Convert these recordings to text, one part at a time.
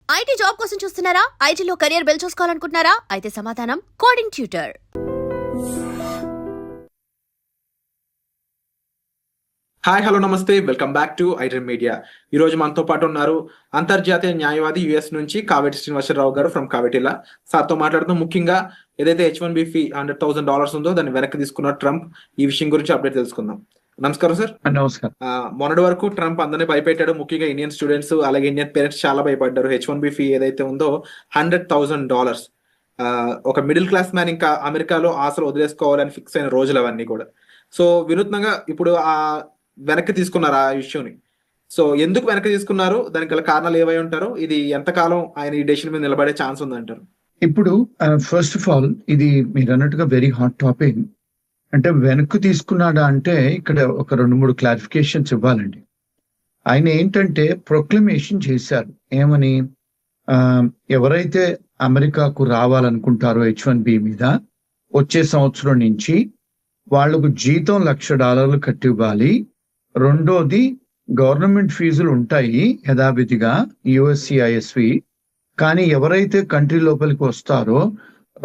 IT job కోసం చూస్తున్నారా? ఐటీలో కెరియర్ బిల్డ్ చూసుకోవాలనుకుంటున్నారా? అయితే సమాధానం కోడింగ్ ట్యూటర్. హాయ్, హలో, నమస్తే, welcome back to iDream media. ఈ రోజు మనతో పాటు ఉన్నారు అంతర్జాతీయ న్యాయవాది యుఎస్ నుంచి కావేటి శ్రీనివాసరావు గారు ఫ్రమ్ కావేటిలా. సార్తో మాట్లాడుతూ ముఖ్యంగా ఏదైతే H-1B ఫీ $100,000 ఉందో దాన్ని వెనక్కి తీసుకున్న ట్రంప్, ఈ విషయం గురించి అప్డేట్ తెలుసుకుందాం. నమస్కారం సార్. నమస్కారం. మొన్నటి వరకు ట్రంప్ అందరినీ భయపెట్టాడు. ముఖ్యంగా ఇండియన్ స్టూడెంట్స్ అలాగే ఇండియన్ పేరెంట్స్ చాలా భయపడ్డారు. H-1B ఫీ ఏదైతే ఉందో $100,000, ఒక మిడిల్ క్లాస్ మ్యాన్ ఇంకా అమెరికాలో ఆశలు వదిలేసుకోవాలని ఫిక్స్ అయిన రోజులు అవన్నీ కూడా. సో వినూత్నంగా ఇప్పుడు వెనక్కి తీసుకున్నారు ఆ ఇష్యూని. సో ఎందుకు వెనక్కి తీసుకున్నారు, దానికి గల కారణాలు ఏవై ఉంటారు, ఇది ఎంతకాలం ఆయన ఈ డెసిషన్ మీద నిలబడే ఛాన్స్ ఉందంటారు? ఇప్పుడు ఫస్ట్ ఆఫ్ ఆల్ ఇది మీరు అన్నట్టుగా వెరీ హాట్ టాపిక్. అంటే వెనక్కు తీసుకున్నాడా అంటే ఇక్కడ ఒక 2-3 క్లారిఫికేషన్స్ ఇవ్వాలండి. ఆయన ఏంటంటే ప్రొక్లమేషన్ చేశారు. ఏమని, ఎవరైతే అమెరికాకు రావాలనుకుంటారో H-1B మీద వచ్చే సంవత్సరం నుంచి వాళ్లకు జీతం $1,00,000 కట్టి ఇవ్వాలి. రెండోది, గవర్నమెంట్ ఫీజులు ఉంటాయి యథావిధిగా USCISV. కానీ ఎవరైతే కంట్రీ లోపలికి వస్తారో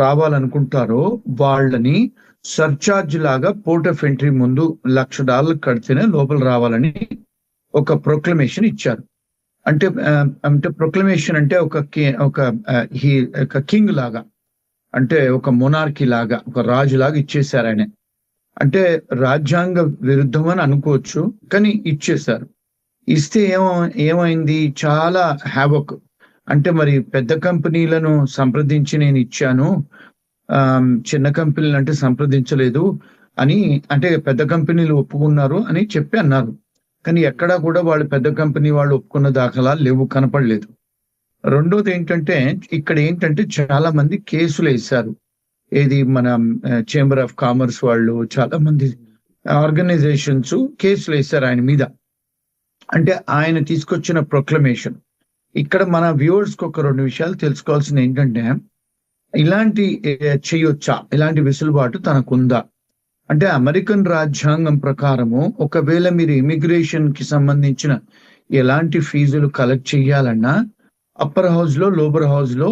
రావాలనుకుంటారో వాళ్ళని సర్చార్జ్ లాగా పోర్ట్ ఆఫ్ ఎంట్రీ ముందు $1,00,000 కడితేనే లోపల రావాలని ఒక ప్రొక్లమేషన్ ఇచ్చారు. అంటే ప్రొక్లమేషన్ అంటే ఒక కింగ్ లాగా, అంటే ఒక మొనార్కీ లాగా, ఒక రాజు లాగా ఇచ్చేశారు ఆయన. అంటే రాజ్యాంగ విరుద్ధం అని అనుకోవచ్చు, కానీ ఇచ్చేశారు. ఇస్తే ఏమైంది, చాలా హ్యావక్. అంటే మరి పెద్ద కంపెనీలను సంప్రదించి నేను ఇచ్చాను, చిన్న కంపెనీలు అంటే సంప్రదించలేదు అని, అంటే పెద్ద కంపెనీలు ఒప్పుకున్నారు అని చెప్పి అన్నారు. కానీ ఎక్కడా కూడా వాళ్ళు పెద్ద కంపెనీ వాళ్ళు ఒప్పుకున్న దాఖలాలు లేవు, కనపడలేదు. రెండోది ఏంటంటే ఇక్కడ ఏంటంటే చాలా మంది కేసులు వేశారు. ఏది మన చేంబర్ ఆఫ్ కామర్స్ వాళ్ళు, చాలా మంది ఆర్గనైజేషన్స్ కేసులు వేశారు ఆయన మీద. అంటే ఆయన తీసుకొచ్చిన ప్రొక్లమేషన్. ఇక్కడ మన వ్యూవర్స్ కి ఒక 2 విషయాలు తెలుసుకోవాల్సింది ఏంటంటే, ఇలాంటి చేయొచ్చా, ఇలాంటి వెసులుబాటు తనకుందా అంటే, అమెరికన్ రాజ్యాంగం ప్రకారము ఒకవేళ మీరు ఇమిగ్రేషన్ కి సంబంధించిన ఎలాంటి ఫీజులు కలెక్ట్ చేయాలన్నా అప్పర్ హౌస్ లో లోవర్ హౌస్ లో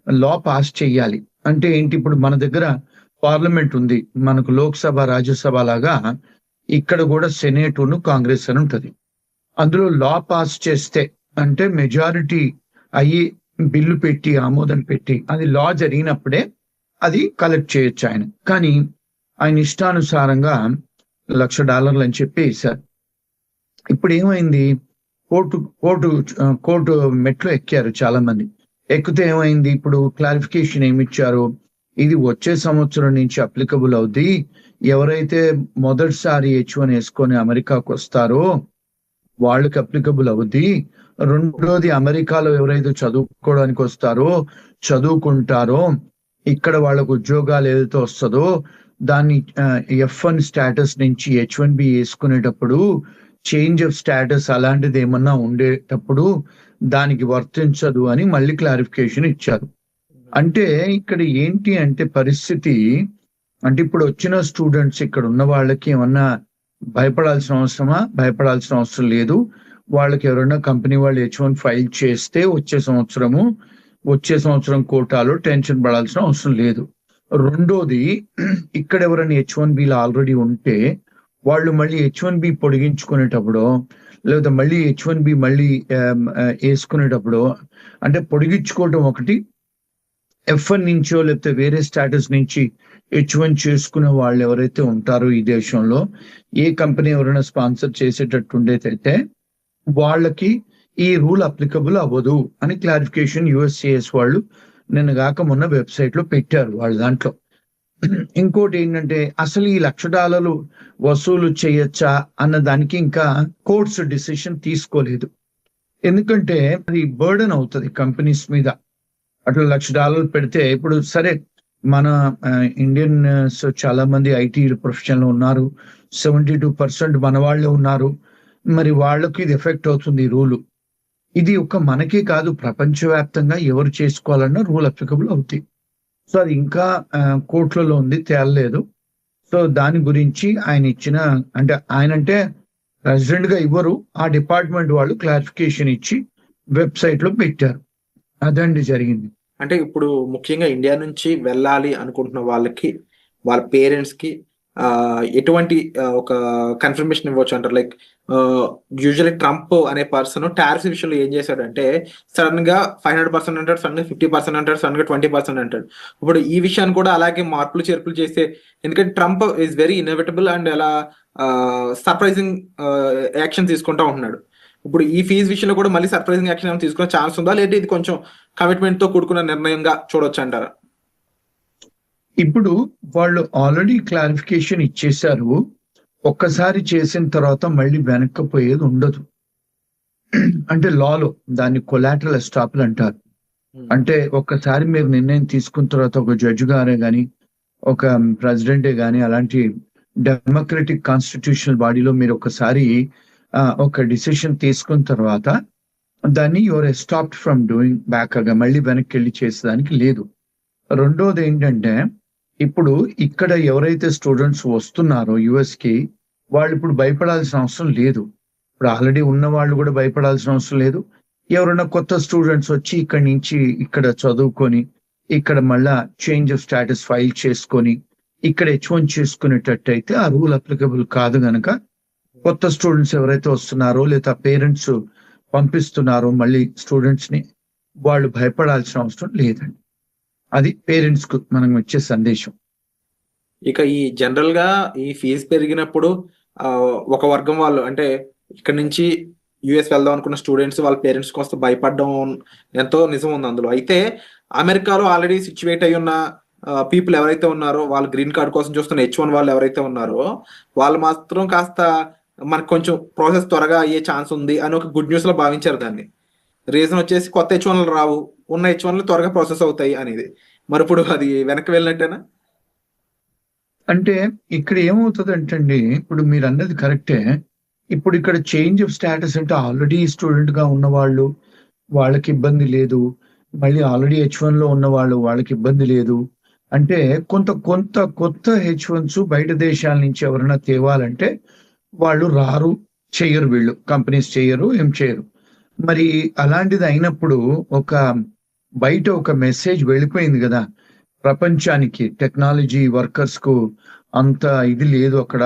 లా పాస్ చేయాలి. అంటే ఏంటి, ఇప్పుడు మన దగ్గర పార్లమెంట్ ఉంది, మనకు లోక్సభ రాజ్యసభ లాగా ఇక్కడ కూడా సెనేట్ కాంగ్రెస్ అని ఉంటది. అందులో లా పాస్ చేస్తే, అంటే మెజారిటీ అయ్యి బిల్లు పెట్టి ఆమోదం పెట్టి అది లా జరిగినప్పుడే అది కలెక్ట్ చేయొచ్చు ఆయన. కానీ ఆయన ఇష్టానుసారంగా $1,00,000 అని చెప్పి వేశారు. ఇప్పుడు ఏమైంది, కోర్టు మెట్లు ఎక్కారు చాలా మంది. ఎక్కితే ఏమైంది, ఇప్పుడు క్లారిఫికేషన్ ఏమిచ్చారు, ఇది వచ్చే సంవత్సరం నుంచి అప్లికబుల్ అవుద్ది. ఎవరైతే మొదటిసారి H-1 వేసుకొని అమెరికాకు వస్తారో వాళ్ళకి అప్లికబుల్ అవుద్ది. రెండోది, అమెరికాలో ఎవరైతే చదువుకోవడానికి వస్తారో చదువుకుంటారో ఇక్కడ వాళ్ళకు ఉద్యోగాలు ఏదైతే వస్తుందో దాన్ని F-1 స్టేటస్ నుంచి H-1B వేసుకునేటప్పుడు చేంజ్ ఆఫ్ స్టేటస్ అలాంటిది ఏమన్నా ఉండేటప్పుడు దానికి వర్తించదు అని మళ్ళీ క్లారిఫికేషన్ ఇచ్చారు. అంటే ఇక్కడ ఏంటి అంటే పరిస్థితి, అంటే ఇప్పుడు వచ్చిన స్టూడెంట్స్ ఇక్కడ ఉన్న వాళ్ళకి ఏమన్నా భయపడాల్సిన అవసరం లేదు. వాళ్ళకి ఎవరైనా కంపెనీ వాళ్ళు H-1 ఫైల్ చేస్తే వచ్చే సంవత్సరం కోటాలో టెన్షన్ పడాల్సిన అవసరం లేదు. రెండోది, ఇక్కడ ఎవరైనా H-1Bలో ఆల్రెడీ ఉంటే వాళ్ళు మళ్ళీ H-1B పొడిగించుకునేటప్పుడు, లేదా మళ్ళీ H-1B వేసుకునేటప్పుడు, అంటే పొడిగించుకోవటం ఒకటి, F-1 నుంచో లేకపోతే వేరే స్టేటస్ నుంచి H-1 చేసుకునే వాళ్ళు ఎవరైతే ఉంటారో ఈ దేశంలో, ఏ కంపెనీ ఎవరైనా స్పాన్సర్ చేసేటట్టు ఉండేదైతే వాళ్ళకి ఈ రూల్ అప్లికబుల్ అవ్వదు అని క్లారిఫికేషన్ USCIS వాళ్ళు నిన్న కాక మొన్న వెబ్సైట్ లో పెట్టారు వాళ్ళ దాంట్లో. ఇంకోటి ఏంటంటే, అసలు ఈ $1,00,000 వసూలు చేయొచ్చా అన్న దానికి ఇంకా కోర్ట్స్ డిసిషన్ తీసుకోలేదు. ఎందుకంటే అది బర్డెన్ అవుతుంది కంపెనీస్ మీద. అట్లా $1,00,000 పెడితే, ఇప్పుడు సరే మన ఇండియన్స్ చాలా మంది IT ప్రొఫెషన్ లో ఉన్నారు, 72% మన వాళ్ళే ఉన్నారు. మరి వాళ్ళకి ఇది ఎఫెక్ట్ అవుతుంది ఈ రూలు. ఇది ఒక మనకే కాదు, ప్రపంచవ్యాప్తంగా ఎవరు చేసుకోవాలన్నా రూల్ అప్లికబుల్ అవుతాయి. సో అది ఇంకా కోర్టులలో ఉంది, తేలలేదు. సో దాని గురించి ఆయన ఇచ్చిన, అంటే ఆయనంటే ప్రెసిడెంట్ గా ఇవ్వరు, ఆ డిపార్ట్మెంట్ వాళ్ళు క్లారిఫికేషన్ ఇచ్చి వెబ్సైట్ లో పెట్టారు. అదండి జరిగింది. అంటే ఇప్పుడు ముఖ్యంగా ఇండియా నుంచి వెళ్ళాలి అనుకుంటున్న వాళ్ళకి, వాళ్ళ పేరెంట్స్‌కి ఎటువంటి ఒక కన్ఫర్మేషన్ ఇవ్వచ్చు అంటారు? లైక్ యూజువల్లీ ట్రంప్ అనే పర్సన్ టారిఫ్స్ విషయంలో ఏం చేశాడంటే, సడెన్‌గా 500% అంటాడు, సడెన్‌గా 50% అంటాడు, సడెన్‌గా 20% అంటాడు. ఇప్పుడు ఈ విషయాన్ని కూడా అలాగే మార్పులు, చేర్పులు చేసే, ఎందుకంటే Trump is very innovatable and అలా సర్ప్రైజింగ్ యాక్షన్ తీసుకుంటా ఉంటున్నాడు. ఇప్పుడు ఈ ఫీజ్ విషయంలో కూడా మళ్ళీ సర్ప్రైజింగ్ యాక్షన్ ఏమైనా తీసుకునే ఛాన్స్ ఉందా? లేదంటే ఇది కొంచెం కమిట్మెంట్‌తో కూడుకున్న నిర్ణయంగా చూడొచ్చంటారా? ఇప్పుడు వాళ్ళు ఆల్రెడీ క్లారిఫికేషన్ ఇచ్చేశారు. ఒక్కసారి చేసిన తర్వాత మళ్ళీ వెనక్కి పోయేది ఉండదు. అంటే లాలో దాన్ని కొలాటరల్ ఎస్టాపుల్ అంటారు. హ్మ్. అంటే ఒక్కసారి మీరు నిర్ణయం తీసుకున్న తర్వాత ఒక జడ్జి గారే గాని, ఒక ప్రెసిడెంటే గాని అలాంటి డెమోక్రటిక్ కాన్స్టిట్యూషనల్ బాడీలో మీరు ఒకసారి ఒక డిసిషన్ తీసుకున్న తర్వాత దాన్ని your stopped from doing back గా మళ్ళీ వెనక్కి వెళ్ళి చేసేదానికి లేదు. రెండోది ఏంటంటే ఇప్పుడు ఇక్కడ ఎవరైతే స్టూడెంట్స్ వస్తున్నారో యుఎస్ కి వాళ్ళు ఇప్పుడు భయపడాల్సిన అవసరం లేదు. ఇప్పుడు ఆల్రెడీ ఉన్న వాళ్ళు కూడా భయపడాల్సిన అవసరం లేదు. ఎవరైనా కొత్త స్టూడెంట్స్ వచ్చి ఇక్కడి నుంచి ఇక్కడ చదువుకొని ఇక్కడ మళ్ళా చేంజ్ ఆఫ్ స్టేటస్ ఫైల్ చేసుకొని ఇక్కడ H1 చేసుకునేటట్టయితే ఆ రూల్ అప్లికబుల్ కాదు గనక కొత్త స్టూడెంట్స్ ఎవరైతే వస్తున్నారో లేదా పేరెంట్స్ పంపిస్తున్నారో మళ్ళీ స్టూడెంట్స్ ని వాళ్ళు భయపడాల్సిన అవసరం లేదండి. అది పేరెంట్స్ కు మనం ఇచ్చే సందేశం. ఇక ఈ జనరల్‌గా ఈ ఫీజు పెరిగినప్పుడు ఒక వర్గం వాళ్ళు, అంటే ఇక్కడి నుంచి యూఎస్ వెళ్దాం అనుకున్న స్టూడెంట్స్ వాళ్ళ పేరెంట్స్ కాస్త భయపడడం ఎంతో నిజం ఉంది అందులో. అయితే అమెరికాలో ఆల్రెడీ సిట్యుయేట్ అయ్యి ఉన్న పీపుల్ ఎవరైతే ఉన్నారో, వాళ్ళు గ్రీన్ కార్డ్ కోసం చూస్తున్న H1 వాళ్ళు ఎవరైతే ఉన్నారో, వాళ్ళు మాత్రం కాస్త మనకు కొంచెం ప్రాసెస్ త్వరగా అయ్యే ఛాన్స్ ఉంది అని ఒక గుడ్ న్యూస్‌లో భావించారు దాన్ని. రీజన్ వచ్చేసి కొత్త H1లు రావు, ఉన్న H1లు త్వరగా ప్రాసెస్ అవుతాయి అనేది. మరిప్పుడు అది వెనక్కి వెళ్ళినట్టేనా? అంటే ఇక్కడ ఏమవుతుందంటే అండి, ఇప్పుడు మీరు అన్నది కరెక్టే. ఇప్పుడు ఇక్కడ చేంజ్ ఆఫ్ స్టేటస్ అంటే ఆల్రెడీ స్టూడెంట్ గా ఉన్నవాళ్ళు వాళ్ళకి ఇబ్బంది లేదు. మళ్ళీ ఆల్రెడీ H1 లో ఉన్నవాళ్ళు వాళ్ళకి ఇబ్బంది లేదు. అంటే కొంత కొంత కొత్త H1s బయట దేశాల నుంచి ఎవరైనా తేవాలంటే వాళ్ళు రారు, చెయ్యరు, వీళ్ళు కంపెనీస్ చెయ్యరు, ఏం చేయరు. మరి అలాంటిది అయినప్పుడు బయట ఒక మెసేజ్ వెళ్ళిపోయింది కదా ప్రపంచానికి, టెక్నాలజీ వర్కర్స్ కు అంత ఇది లేదు అక్కడ,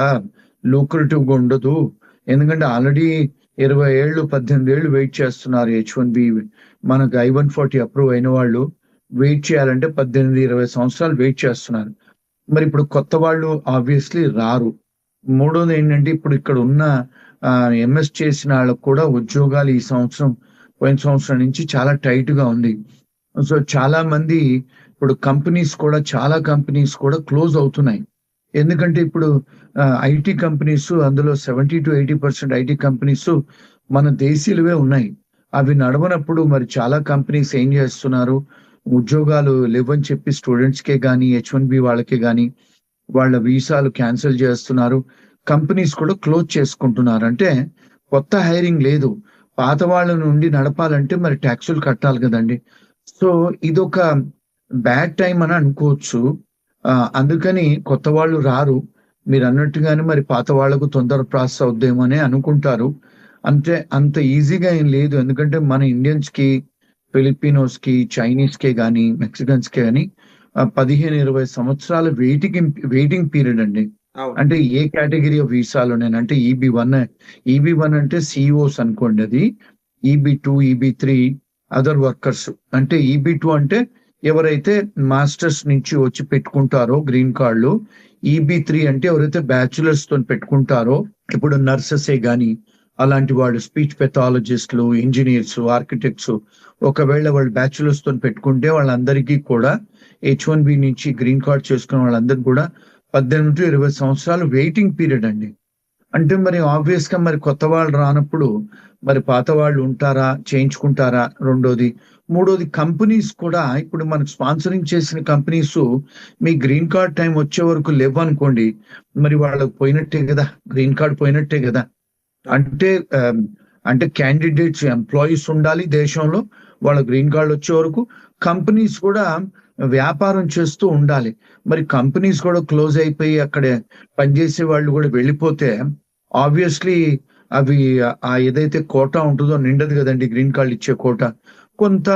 లూక్రేటివ్ గా ఉండదు. ఎందుకంటే ఆల్రెడీ 20 ఏళ్ళు 18 ఏళ్ళు వెయిట్ చేస్తున్నారు H1B. మనకు I-140 అప్రూవ్ అయిన వాళ్ళు వెయిట్ చేయాలంటే 18-20 సంవత్సరాలు వెయిట్ చేస్తున్నారు. మరి ఇప్పుడు కొత్త వాళ్ళు ఆబ్వియస్లీ రారు. మూడోది ఏంటంటే ఇప్పుడు ఇక్కడ ఉన్న ఎంఎస్ చేసిన వాళ్ళకు కూడా ఉద్యోగాలు ఈ సంవత్సరం పోయిన సంవత్సరం నుంచి చాలా టైట్ గా ఉంది. సో చాలా మంది ఇప్పుడు చాలా కంపెనీస్ కూడా క్లోజ్ అవుతున్నాయి. ఎందుకంటే ఇప్పుడు ఐటీ కంపెనీస్, అందులో 70-80% ఐటీ కంపెనీస్ మన దేశీయులవే ఉన్నాయి. అవి నడవనప్పుడు మరి చాలా కంపెనీస్ ఏం చేస్తున్నారు, ఉద్యోగాలు లేవని చెప్పి స్టూడెంట్స్ కే గానీ H1B వాళ్ళకే గానీ వాళ్ళ వీసాలు క్యాన్సిల్ చేస్తున్నారు. కంపెనీస్ కూడా క్లోజ్ చేసుకుంటున్నారు. అంటే కొత్త హైరింగ్ లేదు. పాత వాళ్ళ నుండి నడపాలంటే మరి ట్యాక్సులు కట్టాలి కదండి. సో ఇదొక బ్యాడ్ టైం అని అనుకోవచ్చు. అందుకని కొత్త వాళ్ళు రారు. మీరు అన్నట్టుగానే మరి పాత వాళ్లకు తొందర ప్రాసెస్ అవుద్దేమో అని అనుకుంటారు. అంటే అంత ఈజీగా ఏం లేదు. ఎందుకంటే మన ఇండియన్స్ కి, ఫిలిపినోస్ కి, చైనీస్ కే గానీ, మెక్సికన్స్ కే గానీ 15-20 సంవత్సరాల వెయిటింగ్ పీరియడ్ అండి. అంటే ఏ కేటగిరీ ఆఫ్ వీసాలోనేనంటే EB1 అంటే సిఇఓస్ అనుకోండి, అది EB2, EB3 అదర్ వర్కర్స్. అంటే EB2 అంటే ఎవరైతే మాస్టర్స్ నుంచి వచ్చి పెట్టుకుంటారో గ్రీన్ కార్డులు. EB3 అంటే ఎవరైతే బ్యాచులర్స్ తో పెట్టుకుంటారో, ఇప్పుడు నర్సెసే గాని అలాంటి వాళ్ళు, స్పీచ్ పెథాలజిస్టులు, ఇంజనీర్స్, ఆర్కిటెక్ట్స్, ఒకవేళ వాళ్ళు బ్యాచులర్స్ తో పెట్టుకుంటే వాళ్ళందరికీ కూడా H1B నుంచి గ్రీన్ కార్డ్ చేసుకున్న వాళ్ళందరికీ కూడా 18-20 సంవత్సరాలు వెయిటింగ్ పీరియడ్ అండి. అంటే మరి ఆబ్వియస్ గా మరి కొత్త వాళ్ళు రానప్పుడు మరి పాత వాళ్ళు ఉంటారా, చేయించుకుంటారా? రెండోది. మూడోది, కంపెనీస్ కూడా ఇప్పుడు మనకు స్పాన్సరింగ్ చేసిన కంపెనీస్ మీ గ్రీన్ కార్డ్ టైం వచ్చే వరకు లేవనుకోండి, మరి వాళ్ళకి పోయినట్టే కదా, గ్రీన్ కార్డ్ పోయినట్టే కదా. అంటే క్యాండిడేట్స్, ఎంప్లాయీస్ ఉండాలి దేశంలో, వాళ్ళ గ్రీన్ కార్డ్ వచ్చే వరకు. కంపెనీస్ కూడా వ్యాపారం చేస్తూ ఉండాలి. మరి కంపెనీస్ కూడా క్లోజ్ అయిపోయి అక్కడే పనిచేసే వాళ్ళు కూడా వెళ్ళిపోతే ఆబ్వియస్లీ అవి ఏదైతే కోటా ఉంటుందో నిండదు కదండి, గ్రీన్ కార్డు ఇచ్చే కోటా. కొంత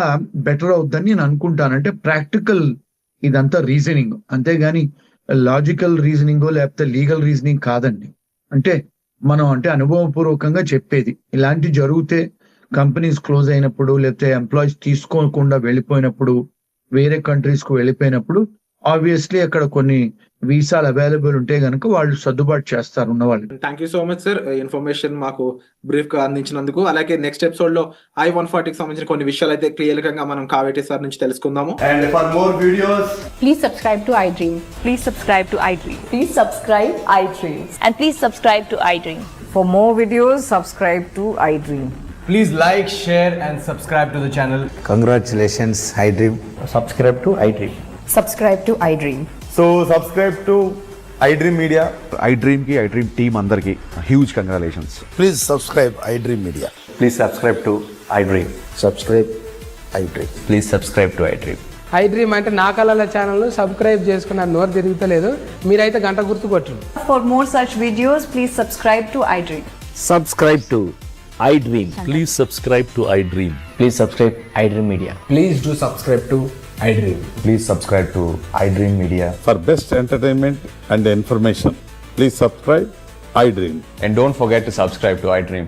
బెటర్ అవుద్దని నేను అనుకుంటాను. అంటే ప్రాక్టికల్ ఇదంతా రీజనింగ్, అంతేగాని లాజికల్ రీజనింగ్ లేకపోతే లీగల్ రీజనింగ్ కాదండి. అంటే మనం అంటే అనుభవపూర్వకంగా చెప్పేది, ఇలాంటి జరిగితే కంపెనీస్ క్లోజ్ అయినప్పుడు లేకపోతే ఎంప్లాయీస్ తీసుకోకుండా వెళ్ళిపోయినప్పుడు, వేరే కంట్రీస్ కు వెళ్ళిపోయినప్పుడు ఆబ్వియస్లీ అక్కడ కొన్ని వీసాలు అవైలబుల్ ఉంటే గనుక వాళ్ళు సర్దుబాటు చేస్తారు ఉన్న వాళ్ళు. Thank you so much sir, information మాకు బ్రీఫ్ గా అందించినందుకు. అలాగే నెక్స్ట్ ఎపిసోడ్ లో I-140 కి సంబంధించిన కొన్ని విషయాలు అయితే క్లియర్ గా మనం కావేటి సార్ నుంచి తెలుసుకుందాము. And for more videos, Please subscribe to iDream. Please subscribe to iDream. Please subscribe iDream. And please subscribe to iDream. For more videos, subscribe to iDream. please like, share, and subscribe to the channel. Congratulations, iDream. Subscribe to iDream. Subscribe to iDream. So subscribe to iDream Media. iDream की iDream team अंदर की huge congratulations. Please subscribe iDream Media. Please subscribe to iDream. Subscribe iDream. Please subscribe to iDream. iDream అంటే నా కళల channel subscribe చేసుకున్న నోరు తిరుగుతలేదు, మీరైతే గంట గుర్తు కొట్టండి. For more such videos, please subscribe to iDream. Subscribe to iDream. Please subscribe to iDream. Please subscribe iDream Media. Please do subscribe to iDream. Please subscribe to iDream Media. For best entertainment and information, please subscribe iDream. And don't forget to subscribe to iDream.